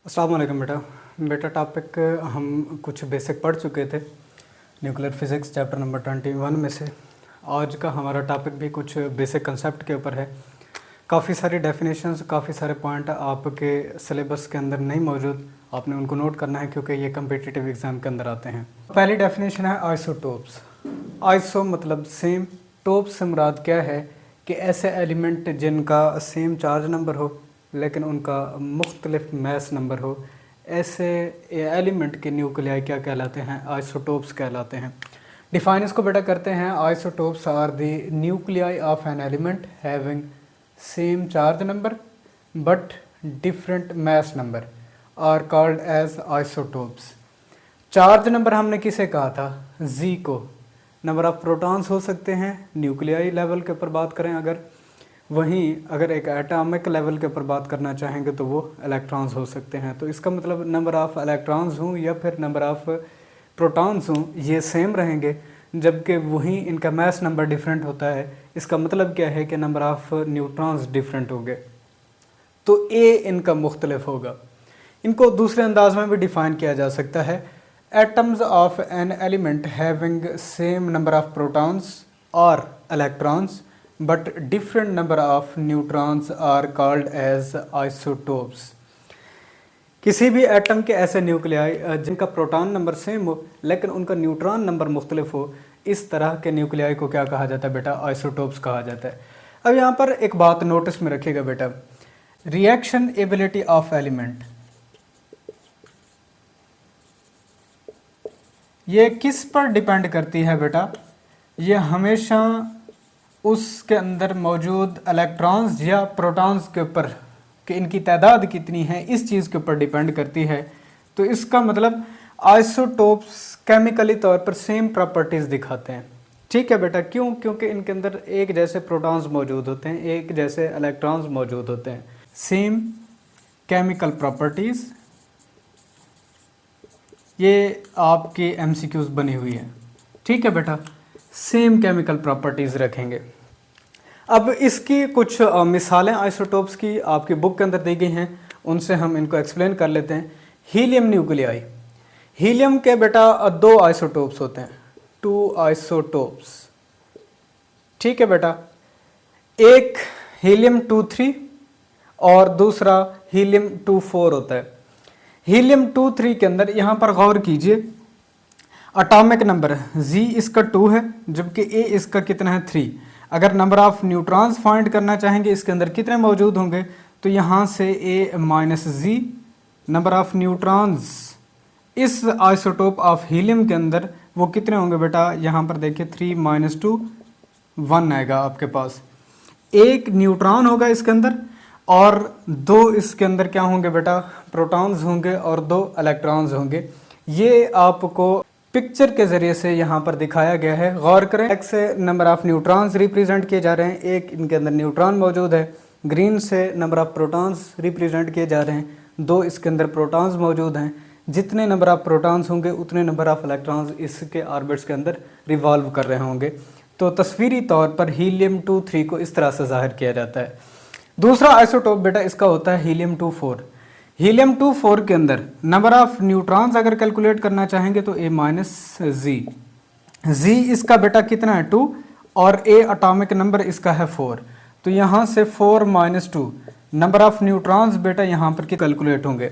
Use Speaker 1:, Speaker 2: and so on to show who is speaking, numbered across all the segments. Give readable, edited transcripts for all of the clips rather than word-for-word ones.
Speaker 1: अस्सलाम वालेकुम बेटा टॉपिक हम कुछ बेसिक पढ़ चुके थे न्यूक्लियर फिज़िक्स चैप्टर नंबर 21 में से। आज का हमारा टॉपिक भी कुछ बेसिक कंसेप्ट के ऊपर है। काफ़ी सारी डेफिनेशंस, काफ़ी सारे पॉइंट आपके सिलेबस के अंदर नहीं मौजूद, आपने उनको नोट करना है क्योंकि ये कम्पिटिटिव एग्ज़ाम के अंदर आते हैं। पहली डेफिनेशन है आइसोटोप्स। आइसो मतलब सेम, टोप से मुराद क्या है कि ऐसे एलिमेंट जिनका सेम चार्ज नंबर हो लेकिन उनका मुख्तलिफ मैस नंबर हो, ऐसे एलिमेंट के न्यूक्लियाई क्या कहलाते हैं? आइसोटोप्स कहलाते हैं। डिफाइन इसको बेटा करते हैं, isotopes are the nuclei of an element having same charge number but different mass number are called as isotopes. Charge number हमने किसे कहा था? जी को। नंबर ऑफ प्रोटॉन्स हो सकते हैं न्यूक्लियाई लेवल के ऊपर बात करें अगर, वहीं अगर एक एटॉमिक लेवल के ऊपर बात करना चाहेंगे तो वो इलेक्ट्रॉन्स हो सकते हैं। तो इसका मतलब नंबर ऑफ़ इलेक्ट्रॉन्स हों या फिर नंबर ऑफ़ प्रोटॉन्स हों, ये सेम रहेंगे, जबकि वहीं इनका मैस नंबर डिफरेंट होता है। इसका मतलब क्या है कि नंबर ऑफ़ न्यूट्रॉन्स डिफरेंट होंगे, तो ए इनका मुख्तलिफ होगा। इनको दूसरे अंदाज में भी डिफ़ाइन किया जा सकता है, atoms of an element having same number of protons और electrons but different number of neutrons are called as isotopes। किसी भी एटम के ऐसे न्यूक्लियाई जिनका प्रोटॉन नंबर सेम हो लेकिन उनका न्यूट्रॉन नंबर मुख्तलिफ हो, इस तरह के न्यूक्लियाई को क्या कहा जाता है बेटा? आइसोटोप्स कहा जाता है। अब यहाँ पर एक बात नोटिस में रखिएगा बेटा, रिएक्शन एबिलिटी ऑफ एलिमेंट, ये किस पर डिपेंड करती है बेटा? ये हमेशा उसके अंदर मौजूद इलेक्ट्रॉन्स या प्रोटॉन्स के ऊपर कि इनकी तादाद कितनी है, इस चीज़ के ऊपर डिपेंड करती है। तो इसका मतलब आइसोटोप्स केमिकली तौर पर सेम प्रॉपर्टीज़ दिखाते हैं। ठीक है बेटा, क्यों? क्योंकि इनके अंदर एक जैसे प्रोटॉन्स मौजूद होते हैं, एक जैसे इलेक्ट्रॉन्स मौजूद होते हैं। सेम केमिकल प्रॉपर्टीज़, ये आपकी MCQs बनी हुई है। ठीक है बेटा, सेम केमिकल प्रॉपर्टीज़ रखेंगे। अब इसकी कुछ मिसालें आइसोटोप्स की आपकी बुक के अंदर दी गई हैं, उनसे हम इनको एक्सप्लेन कर लेते हैं। हीलियम न्यूक्लियाई, हीलियम के बेटा दो आइसोटोप्स होते हैं, 2 आइसोटोप्स। ठीक है बेटा, एक हीलियम 23 और दूसरा हीलियम 24 होता है। हीलियम 23 के अंदर यहाँ पर गौर कीजिए, एटॉमिक नंबर जी इसका 2 है जबकि ए इसका कितना है? 3। अगर नंबर ऑफ न्यूट्रॉन्स फाइंड करना चाहेंगे इसके अंदर कितने मौजूद होंगे, तो यहाँ से A minus Z number of neutrons इस आइसोटोप ऑफ हीलियम के अंदर वो कितने होंगे बेटा? यहाँ पर देखिए 3 - 2 1 आएगा आपके पास। एक न्यूट्रॉन होगा इसके अंदर और 2 इसके अंदर क्या होंगे बेटा? प्रोटॉन्स होंगे और 2 इलेक्ट्रॉन्स होंगे। ये आपको पिक्चर के ज़रिए से यहाँ पर दिखाया गया है, गौर करें। एक्स से नंबर ऑफ़ न्यूट्रॉन्स रिप्रेजेंट किए जा रहे हैं, एक इनके अंदर न्यूट्रॉन मौजूद है। ग्रीन से नंबर ऑफ़ प्रोटॉन्स रिप्रेजेंट किए जा रहे हैं, 2 इसके अंदर प्रोटॉन्स मौजूद हैं। जितने नंबर ऑफ़ प्रोटॉन्स होंगे उतने नंबर ऑफ़ इलेक्ट्रॉन्स इसके ऑर्बिट्स के अंदर रिवॉल्व कर रहे होंगे। तो तस्वीरी तौर पर हीलियम 23 को इस तरह से ज़ाहिर किया जाता है। दूसरा आइसोटोप बेटा इसका होता है हीलियम 24। हीलियम 24 के अंदर नंबर ऑफ न्यूट्रॉन्स अगर कैलकुलेट करना चाहेंगे तो ए माइनस जी, जी इसका बेटा कितना है? 2 और ए एटॉमिक नंबर इसका है 4। तो यहाँ से 4 - 2 नंबर ऑफ न्यूट्रॉन्स बेटा यहाँ पर कैलकुलेट होंगे।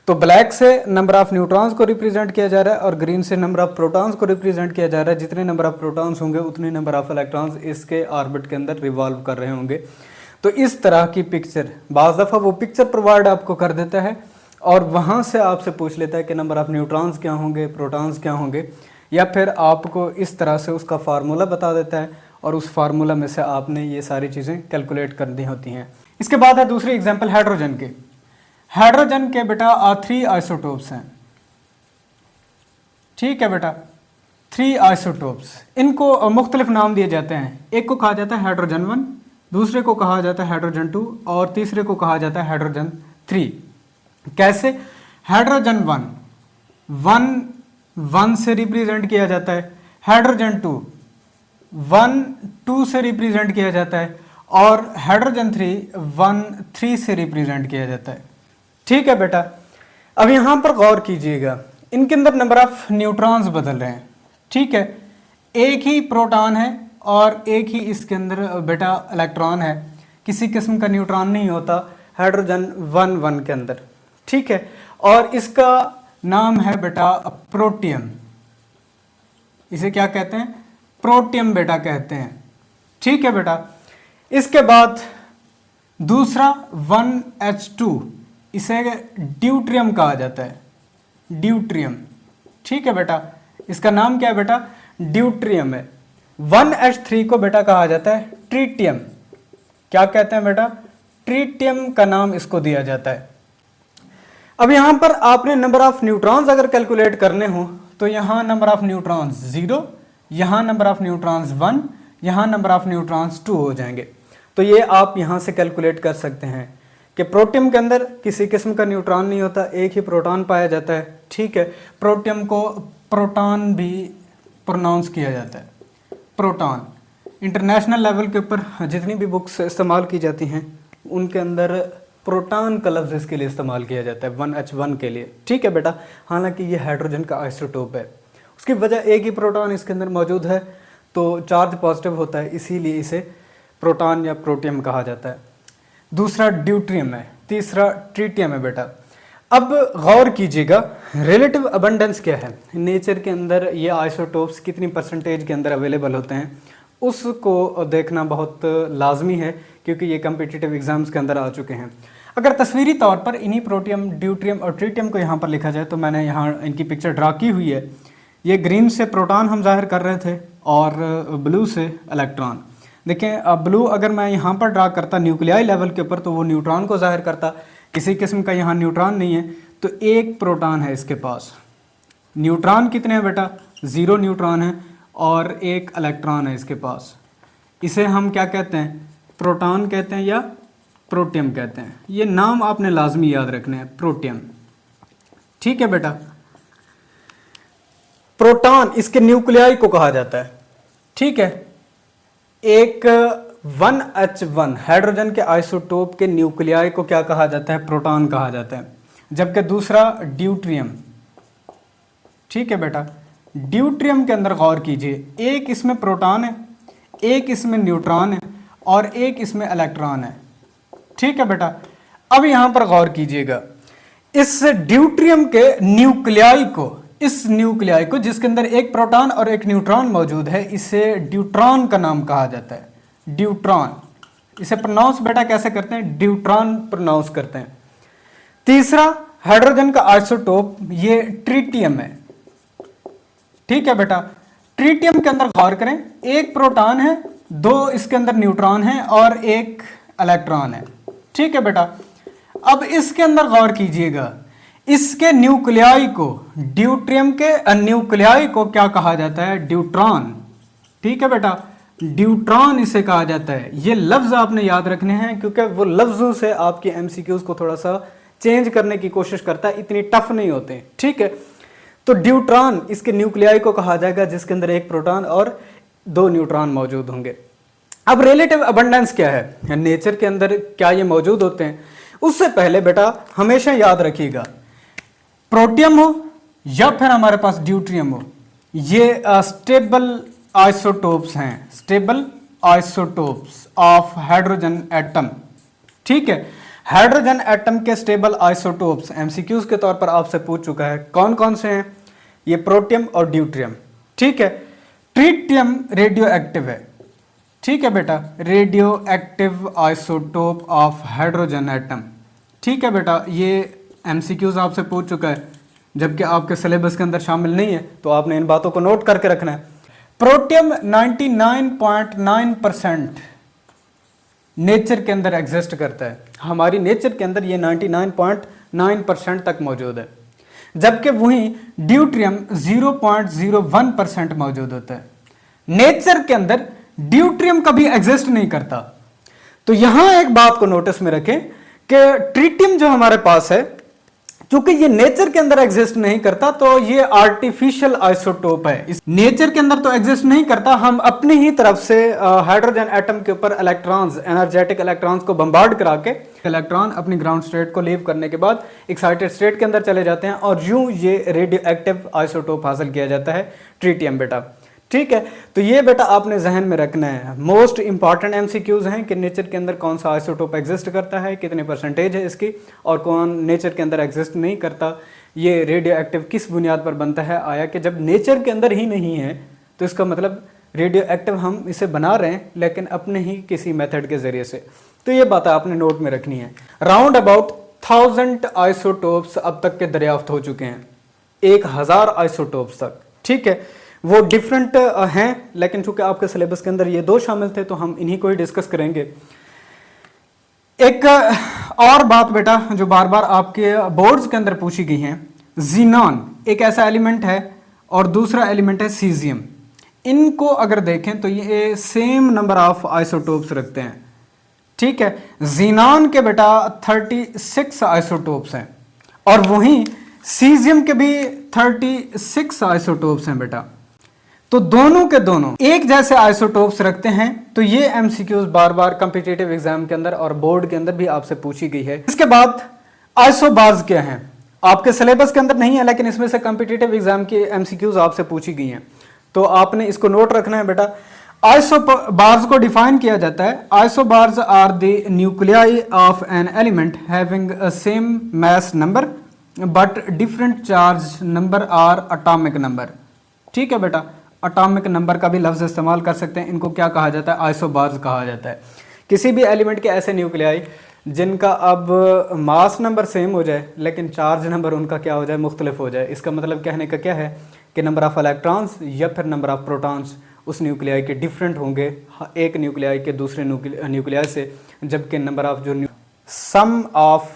Speaker 1: तो ब्लैक से नंबर ऑफ न्यूट्रॉन्स को रिप्रेजेंट किया जा रहा है और ग्रीन से नंबर ऑफ प्रोटॉन्स को रिप्रेजेंट किया जा रहा है। जितने नंबर ऑफ प्रोटॉन्स होंगे उतने नंबर ऑफ इलेक्ट्रॉन्स इसके ऑर्बिट के अंदर रिवॉल्व कर रहे होंगे। तो इस तरह की पिक्चर, बाज़ दफ़ा वो पिक्चर प्रोवाइड आपको कर देता है और वहाँ से आपसे पूछ लेता है कि नंबर ऑफ़ न्यूट्रॉन्स क्या होंगे, प्रोटॉन्स क्या होंगे, या फिर आपको इस तरह से उसका फार्मूला बता देता है और उस फार्मूला में से आपने ये सारी चीज़ें कैलकुलेट करनी होती हैं। इसके बाद है दूसरी एग्जांपल हाइड्रोजन की। हाइड्रोजन के बेटा 3 आइसोटोप्स हैं। ठीक है बेटा, 3 आइसोटोप्स, इनको मुख्तलिफ नाम दिए जाते हैं। एक को कहा जाता है हाइड्रोजन 1, दूसरे को कहा जाता है हाइड्रोजन 2 और तीसरे को कहा जाता है हाइड्रोजन 3। कैसे? हाइड्रोजन 1 से रिप्रेजेंट किया जाता है, हाइड्रोजन 1 2 से रिप्रेजेंट किया जाता है और हाइड्रोजन 3 से रिप्रेजेंट किया जाता है। ठीक है बेटा, अब यहाँ पर गौर कीजिएगा, इनके अंदर नंबर ऑफ न्यूट्रॉन्स बदल रहे हैं, ठीक है। एक ही प्रोटॉन है और एक ही इसके अंदर बेटा इलेक्ट्रॉन है, किसी किस्म का न्यूट्रॉन नहीं होता हाइड्रोजन 1 के अंदर, ठीक है। और इसका नाम है बेटा प्रोटियम। इसे क्या कहते हैं? प्रोटियम बेटा कहते हैं, ठीक है बेटा। इसके बाद दूसरा 1H2, इसे ड्यूट्रियम कहा जाता है, ड्यूट्रियम, ठीक है बेटा। इसका नाम क्या है बेटा? ड्यूट्रियम है। 1H3 को बेटा कहा जाता है ट्रीटियम। क्या कहते हैं बेटा? ट्रीटियम का नाम इसको दिया जाता है। अब यहां पर आपने नंबर ऑफ न्यूट्रॉन्स अगर कैलकुलेट करने हो तो यहां नंबर ऑफ न्यूट्रॉन्स 0, यहां नंबर ऑफ न्यूट्रॉन्स 1, यहां नंबर ऑफ न्यूट्रॉन्स 2 हो जाएंगे। तो ये आप यहां से कैलकुलेट कर सकते हैं कि प्रोटियम के अंदर किसी किस्म का न्यूट्रॉन नहीं होता, एक ही प्रोटॉन पाया जाता है, ठीक है। प्रोटियम को प्रोटॉन भी प्रोनाउंस किया जाता है, प्रोटॉन। इंटरनेशनल लेवल के ऊपर जितनी भी बुक्स इस्तेमाल की जाती हैं उनके अंदर प्रोटॉन का लफ्ज़ इसके लिए इस्तेमाल किया जाता है, 1H1 के लिए, ठीक है बेटा। हालांकि ये हाइड्रोजन का आइसोटोप है, उसकी वजह एक ही प्रोटॉन इसके अंदर मौजूद है तो चार्ज पॉजिटिव होता है, इसीलिए इसे प्रोटॉन या प्रोटियम कहा जाता है। दूसरा ड्यूट्रियम है, तीसरा ट्रीटियम है बेटा। अब गौर कीजिएगा रिलेटिव अबंडेंस क्या है, नेचर के अंदर ये आइसोटोप्स कितनी परसेंटेज के अंदर अवेलेबल होते हैं उसको देखना बहुत लाजमी है, क्योंकि ये कम्पिटिटिव एग्जाम्स के अंदर आ चुके हैं। अगर तस्वीरी तौर पर इन्हीं प्रोटियम, ड्यूट्रियम और ट्रीटियम को यहाँ पर लिखा जाए तो मैंने यहाँ इनकी पिक्चर ड्रा की हुई है। ये ग्रीन से प्रोटॉन हम जाहिर कर रहे थे और ब्लू से इलेक्ट्रॉन। देखें, अब ब्लू अगर मैं यहाँ पर ड्रा करता न्यूक्लियाई लेवल के ऊपर तो वो न्यूट्रॉन को जाहिर करता, किसी किस्म का यहाँ न्यूट्रॉन नहीं है तो एक प्रोटॉन है इसके पास। न्यूट्रॉन कितने हैं बेटा? 0 न्यूट्रॉन है और एक इलेक्ट्रॉन है इसके पास। इसे हम क्या कहते हैं? प्रोटॉन कहते हैं या प्रोटियम कहते हैं। ये नाम आपने लाजमी याद रखने हैं, प्रोटियम, ठीक है बेटा। प्रोटॉन इसके न्यूक्लियाई को कहा जाता है, ठीक है। एक 1H1 हाइड्रोजन के आइसोटोप के न्यूक्लियाई को क्या कहा जाता है? प्रोटॉन कहा जाता है। जबकि दूसरा ड्यूट्रियम, ठीक है बेटा। ड्यूट्रियम के अंदर गौर कीजिए, एक इसमें प्रोटॉन है, एक इसमें न्यूट्रॉन है और एक इसमें इलेक्ट्रॉन है, ठीक है बेटा। अब यहां पर गौर कीजिएगा, इस ड्यूट्रियम के न्यूक्लियाई को, इस न्यूक्लियाई को जिसके अंदर एक प्रोटॉन और एक न्यूट्रॉन मौजूद है, इसे ड्यूट्रॉन का नाम कहा जाता है, ड्यूट्रॉन। इसे प्रोनाउंस बेटा कैसे करते हैं? ड्यूट्रॉन प्रोनाउंस करते हैं। तीसरा हाइड्रोजन का आइसोटोप ये ट्रीटियम है, ठीक है बेटा। ट्रीटियम के अंदर गौर करें, एक प्रोटॉन है, 2 इसके अंदर न्यूट्रॉन है और एक इलेक्ट्रॉन है, ठीक है बेटा। अब इसके अंदर गौर कीजिएगा, इसके न्यूक्लियाई को, ड्यूट्रियम के न्यूक्लियाई को क्या कहा जाता है? ड्यूट्रॉन, ठीक है बेटा। ड्यूट्रॉन इसे कहा जाता है। ये लफ्ज आपने याद रखने हैं क्योंकि वो लफ्जों से आपके एमसीक्यूज को थोड़ा सा चेंज करने की कोशिश करता है, इतनी टफ नहीं होते, ठीक है। तो ड्यूट्रॉन इसके न्यूक्लियाई को कहा जाएगा जिसके अंदर एक प्रोटॉन और 2 न्यूट्रॉन मौजूद होंगे। अब रिलेटिव अबंडेंस क्या है, नेचर के अंदर क्या ये मौजूद होते हैं? उससे पहले बेटा हमेशा याद रखिएगा, प्रोटियम हो या फिर हमारे पास ड्यूट्रियम हो, ये स्टेबल आइसोटोप्स हैं, stable isotopes of hydrogen atom, ठीक है। हाइड्रोजन एटम के स्टेबल आइसोटोप्स एमसीक्यूज के तौर पर आपसे पूछ चुका है, कौन कौन से हैं? ये प्रोटियम और ड्यूट्रियम, ठीक है। ट्रीटियम रेडियो एक्टिव है, ठीक है बेटा, radio active isotope of hydrogen atom, ठीक है बेटा। ये एमसीक्यूज आपसे पूछ चुका है, जबकि आपके सिलेबस के अंदर शामिल नहीं है, तो आपने इन बातों को नोट करके रखना है। प्रोटियम 99.9% नेचर के अंदर एग्जिस्ट करता है, हमारी नेचर के अंदर ये 99.9% तक मौजूद है, जबकि वहीं ड्यूट्रियम 0.01% मौजूद होता है। नेचर के अंदर ड्यूट्रियम कभी एग्जिस्ट नहीं करता। तो यहां एक बात को नोटिस में रखें कि ट्रीटियम जो हमारे पास है क्योंकि ये नेचर के अंदर एग्जिस्ट नहीं करता तो ये आर्टिफिशियल आइसोटोप है। इस नेचर के अंदर तो एग्जिस्ट नहीं करता, हम अपनी ही तरफ से हाइड्रोजन एटम के ऊपर इलेक्ट्रॉन्स, एनर्जेटिक इलेक्ट्रॉन्स को बम्बार्ड करा के इलेक्ट्रॉन अपनी ग्राउंड स्टेट को लीव करने के बाद एक्साइटेड स्टेट के अंदर चले जाते हैं और यूं ये रेडियो एक्टिव आइसोटोप हासिल किया जाता है, ट्रिटियम बेटा। ठीक है, तो ये बेटा आपने जहन में रखना है। मोस्ट इंपॉर्टेंट एमसीक्यूज हैं कि नेचर के अंदर कौन सा आइसोटोप एग्जिस्ट करता है, कितने परसेंटेज है इसकी, और कौन नेचर के अंदर एग्जिस्ट नहीं करता, ये रेडियो एक्टिव किस बुनियाद पर बनता है। आया कि जब नेचर के अंदर ही नहीं है तो इसका मतलब रेडियो एक्टिव हम इसे बना रहे हैं लेकिन अपने ही किसी मेथड के जरिए से। तो ये बात आपने नोट में रखनी है। राउंड अबाउट 1000 आइसोटोप्स अब तक के दरियाफ्त हो चुके हैं, 1000 आइसोटोप्स तक। ठीक है, वो डिफरेंट हैं लेकिन चूंकि आपके सिलेबस के अंदर ये दो शामिल थे तो हम इन्हीं को ही डिस्कस करेंगे। एक और बात बेटा जो बार बार आपके बोर्ड्स के अंदर पूछी गई है, जीनॉन एक ऐसा एलिमेंट है और दूसरा एलिमेंट है सीजियम। इनको अगर देखें तो ये सेम नंबर ऑफ आइसोटोप्स रखते हैं। ठीक है, जीनॉन के बेटा 36 आइसोटोप्स हैं और वहीं सीजियम के भी 36 आइसोटोप्स हैं बेटा। तो दोनों के दोनों एक जैसे आइसोटोप्स रखते हैं। तो ये एमसीक्यूज बार बार कॉम्पिटिटिव एग्जाम के अंदर और बोर्ड के अंदर भी आपसे पूछी गई है। इसके बाद आइसोबार्स क्या हैं, आपके सिलेबस के अंदर नहीं है लेकिन इसमें से कॉम्पिटिटिव एग्जाम की एमसीक्यूज आपसे पूछी गई हैं, तो आपने इसको नोट रखना है बेटा। आइसोबार्स को डिफाइन किया जाता है, isobars are the nuclei of an element having a same mass number but different charge number or atomic number. ठीक है बेटा, एटॉमिक नंबर का भी लफ्ज इस्तेमाल कर सकते हैं। इनको क्या कहा जाता है, आइसोबार्स कहा जाता है। किसी भी एलिमेंट के ऐसे न्यूक्लियाई जिनका अब मास नंबर सेम हो जाए लेकिन चार्ज नंबर उनका क्या हो जाए, मुख्तलिफ हो जाए। इसका मतलब कहने का क्या है कि नंबर ऑफ इलेक्ट्रॉन्स या फिर नंबर ऑफ प्रोटॉन्स उस न्यूक्लियाई के डिफरेंट होंगे एक न्यूक्लियाई के दूसरे न्यूक्लियाई से, जबकि नंबर ऑफ जो सम ऑफ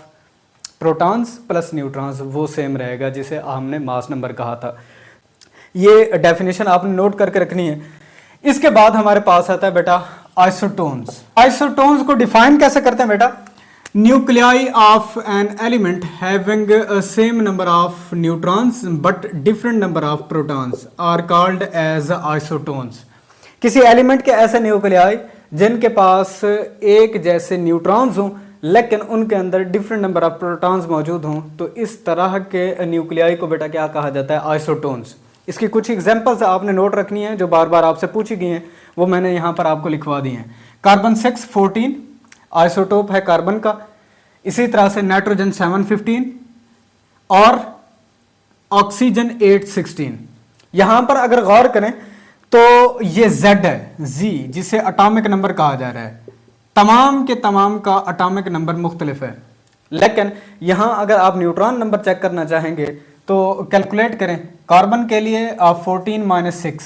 Speaker 1: प्रोटॉन्स प्लस न्यूट्रॉन्स वो सेम रहेगा, जिसे हमने मास नंबर कहा था। ये डेफिनेशन आपने नोट करके रखनी है। इसके बाद हमारे पास आता है बेटा आइसोटोन्स। आइसोटोन्स को डिफाइन कैसे करते हैं बेटा, nuclei of an element having a same number of neutrons but different number of protons are called as isotones. किसी एलिमेंट के ऐसे न्यूक्लियाई जिनके पास एक जैसे न्यूट्रॉन्स हों लेकिन उनके अंदर डिफरेंट नंबर ऑफ प्रोटॉन्स मौजूद हों, तो इस तरह के न्यूक्लियाई को बेटा क्या कहा जाता है, आइसोटोन्स। इसकी कुछ एग्जांपल्स आपने नोट रखनी है जो बार बार आपसे पूछी गई हैं, वो मैंने यहाँ पर आपको लिखवा दी हैं। कार्बन 614 आइसोटोप है कार्बन का, इसी तरह से नाइट्रोजन 715 और ऑक्सीजन 816। यहाँ पर अगर गौर करें तो ये Z है, Z, जिसे एटॉमिक नंबर कहा जा रहा है। तमाम के तमाम का एटॉमिक नंबर मुख्तलिफ है, लेकिन यहाँ अगर आप न्यूट्रॉन नंबर चेक करना चाहेंगे तो कैलकुलेट करें। कार्बन के लिए आप 14 - 6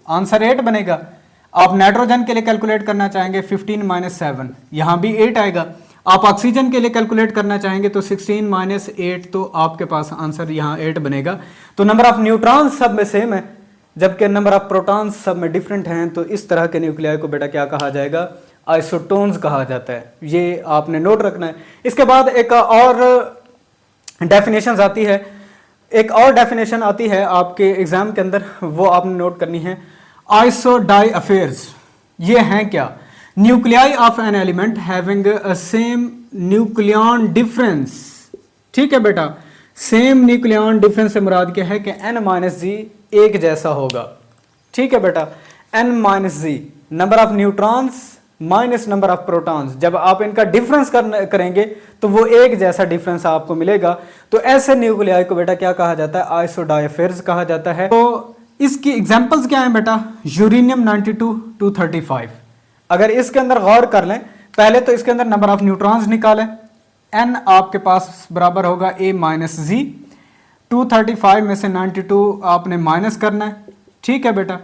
Speaker 1: आंसर 8 बनेगा। आप नाइट्रोजन के लिए कैलकुलेट करना चाहेंगे 15 - 7, यहाँ भी 8 आएगा। आप ऑक्सीजन के लिए कैलकुलेट करना चाहेंगे तो 16 - 8, तो आपके पास आंसर यहाँ 8 बनेगा। तो नंबर ऑफ न्यूट्रॉन्स सब में सेम है जबकि नंबर ऑफ प्रोटॉन्स सब में डिफरेंट हैं। तो इस तरह के न्यूक्लियाई को बेटा क्या कहा जाएगा, आइसोटोन्स कहा जाता है। ये आपने नोट रखना है। इसके बाद एक और डेफिनेशन आती है, एक और डेफिनेशन आती है आपके एग्जाम के अंदर, वो आपने नोट करनी है, आइसोडाई अफेयर्स। ये हैं क्या, nuclei of an element having a same nucleon difference. ठीक है बेटा, सेम न्यूक्लियन डिफरेंस से मुराद क्या है कि n-g एक जैसा होगा। ठीक है बेटा, n-g number of neutrons minus number of protons, जब आप इनका डिफरेंस करेंगे तो वो एक जैसा डिफरेंस आपको मिलेगा। तो ऐसे न्यूक्लियाई को बेटा क्या कहा जाता है, आइसोडाइफेयर्स कहा जाता है। तो इसकी एग्जांपल्स क्या हैं बेटा, यूरेनियम 92 235। अगर इसके अंदर गौर कर लें, पहले तो इसके अंदर नंबर ऑफ न्यूट्रॉन्स निकालें, n आपके पास बराबर होगा a - g। 235 में से 92 आपने माइनस करना है। ठीक है बेटा,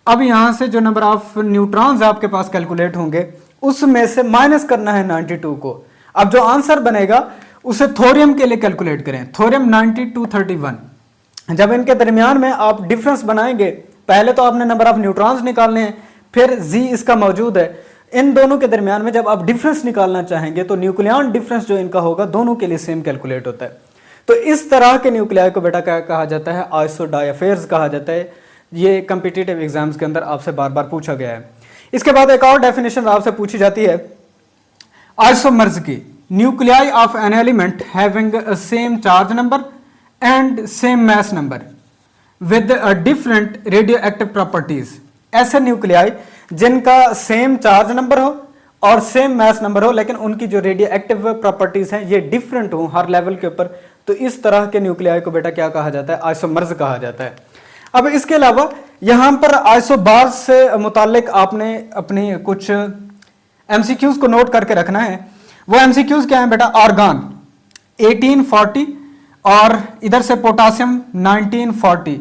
Speaker 1: अब यहां से जो नंबर ऑफ न्यूट्रॉन्स आपके पास कैलकुलेट होंगे उसमें से माइनस करना है 92 को। अब जो आंसर बनेगा उसे थोरियम के लिए कैलकुलेट करें, थोरियम 90 231। जब इनके दरमियान में आप डिफरेंस बनाएंगे, पहले तो आपने नंबर ऑफ न्यूट्रॉन्स निकालने हैं, फिर जी इसका मौजूद है। इन दोनों के दरमियान में जब आप डिफरेंस निकालना चाहेंगे तो न्यूक्लियन डिफरेंस जो इनका होगा दोनों के लिए सेम कैलकुलेट होता है। तो इस तरह के न्यूक्लियाई को बेटा क्या कहा जाता है, आइसोडायफेयर्स कहा जाता है। ये कम्पिटिटिव एग्जाम्स के अंदर आपसे बार बार पूछा गया है। इसके बाद एक और डेफिनेशन आपसे पूछी जाती है आइसोमर्स की, nuclei of an element having same charge number and same mass number with different radio active properties. ऐसे न्यूक्लियाई जिनका सेम चार्ज नंबर हो और सेम मास नंबर हो, लेकिन उनकी जो रेडियो एक्टिव प्रॉपर्टीज हैं ये डिफरेंट हो हर लेवल के ऊपर, तो इस तरह के न्यूक्लियाई को बेटा क्या कहा जाता है, आइसोमर्स कहा जाता है। अब इसके अलावा यहां पर आइसोबार्स से मुतालिक आपने अपनी कुछ एमसीक्यूज को नोट करके रखना है। वो एमसीक्यूज क्या है बेटा, आर्गन 1840 और इधर से पोटासियम 1940,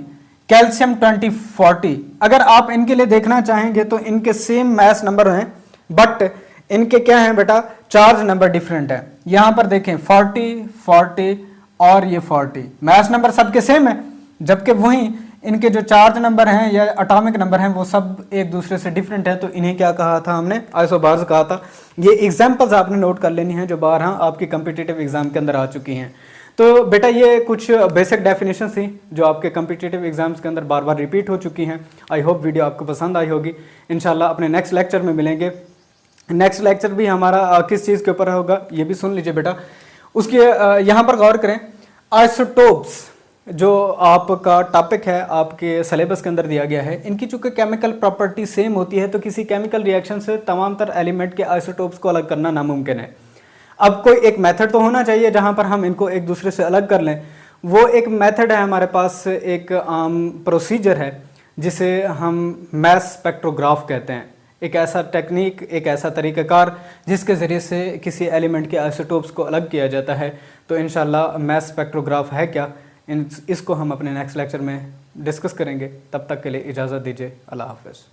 Speaker 1: कैल्शियम 2040। अगर आप इनके लिए देखना चाहेंगे तो इनके सेम मास नंबर हैं, बट इनके क्या है बेटा, चार्ज नंबर डिफरेंट है। यहां पर देखें 40 40 और ये 40, मास नंबर सबके सेम है, जबकि वहीं इनके जो चार्ज नंबर हैं या एटॉमिक नंबर हैं वो सब एक दूसरे से डिफरेंट है। तो इन्हें क्या कहा था हमने, आइसोबार्स कहा था। ये एग्जांपल्स आपने नोट कर लेनी है जो बारह आपकी कम्पिटिटिव एग्जाम के अंदर आ चुकी हैं। तो बेटा ये कुछ बेसिक डेफिनेशन थी जो आपके कम्पिटिटिव एग्जाम्स के अंदर बार बार रिपीट हो चुकी हैं। आई होप वीडियो आपको पसंद आई होगी। इंशाल्लाह अपने नेक्स्ट लेक्चर में मिलेंगे। नेक्स्ट लेक्चर भी हमारा किस चीज़ के ऊपर होगा ये भी सुन लीजिए बेटा। उसके यहाँ पर गौर करें, आइसोटोप्स जो आपका टॉपिक है आपके सिलेबस के अंदर दिया गया है, इनकी चूंकि केमिकल प्रॉपर्टी सेम होती है तो किसी केमिकल रिएक्शन से तमाम तर एलिमेंट के आइसोटोप्स को अलग करना नामुमकिन है। अब कोई एक मेथड तो होना चाहिए जहां पर हम इनको एक दूसरे से अलग कर लें। वो एक मेथड है हमारे पास, एक आम प्रोसीजर है जिसे हम मास स्पेक्ट्रोग्राफ कहते हैं। एक ऐसा टेक्निक, एक ऐसा तरीक़ाकार जिसके ज़रिए से किसी एलिमेंट के आइसोटोप्स को अलग किया जाता है। तो इंशाल्लाह मास स्पेक्ट्रोग्राफ है क्या, इसको हम अपने नेक्स्ट लेक्चर में डिस्कस करेंगे। तब तक के लिए इजाज़त दीजिए। अल्लाह हाफ़िज़।